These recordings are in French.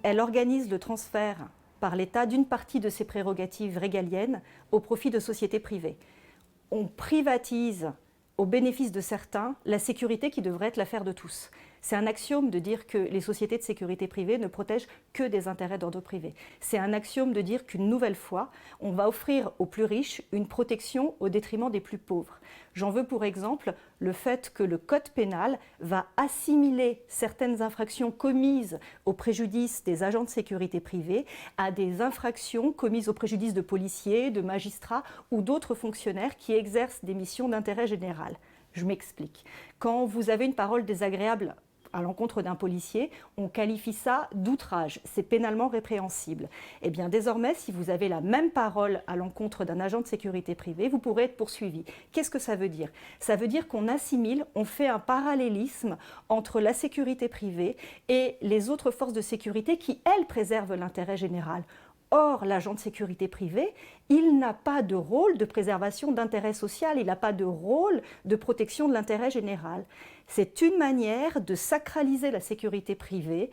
elle organise le transfert par l'État d'une partie de ses prérogatives régaliennes au profit de sociétés privées. On privatise au bénéfice de certains la sécurité qui devrait être l'affaire de tous. C'est un axiome de dire que les sociétés de sécurité privée ne protègent que des intérêts d'ordre privé. C'est un axiome de dire qu'une nouvelle fois, on va offrir aux plus riches une protection au détriment des plus pauvres. J'en veux pour exemple le fait que le code pénal va assimiler certaines infractions commises au préjudice des agents de sécurité privée à des infractions commises au préjudice de policiers, de magistrats ou d'autres fonctionnaires qui exercent des missions d'intérêt général. Je m'explique. Quand vous avez une parole désagréable à l'encontre d'un policier, on qualifie ça d'outrage. C'est pénalement répréhensible. Eh bien, désormais, si vous avez la même parole à l'encontre d'un agent de sécurité privée, vous pourrez être poursuivi. Qu'est-ce que ça veut dire? Ça veut dire qu'on assimile, on fait un parallélisme entre la sécurité privée et les autres forces de sécurité qui, elles, préservent l'intérêt général. Or, l'agent de sécurité privée, il n'a pas de rôle de préservation d'intérêt social, il n'a pas de rôle de protection de l'intérêt général. C'est une manière de sacraliser la sécurité privée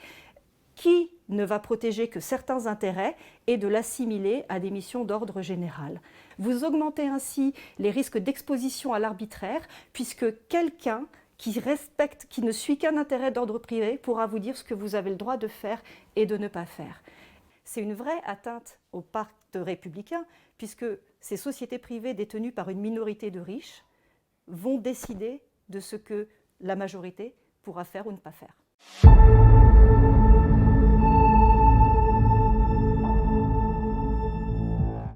qui ne va protéger que certains intérêts et de l'assimiler à des missions d'ordre général. Vous augmentez ainsi les risques d'exposition à l'arbitraire puisque quelqu'un qui respecte, qui ne suit qu'un intérêt d'ordre privé pourra vous dire ce que vous avez le droit de faire et de ne pas faire. C'est une vraie atteinte au pacte républicain, puisque ces sociétés privées détenues par une minorité de riches vont décider de ce que la majorité pourra faire ou ne pas faire.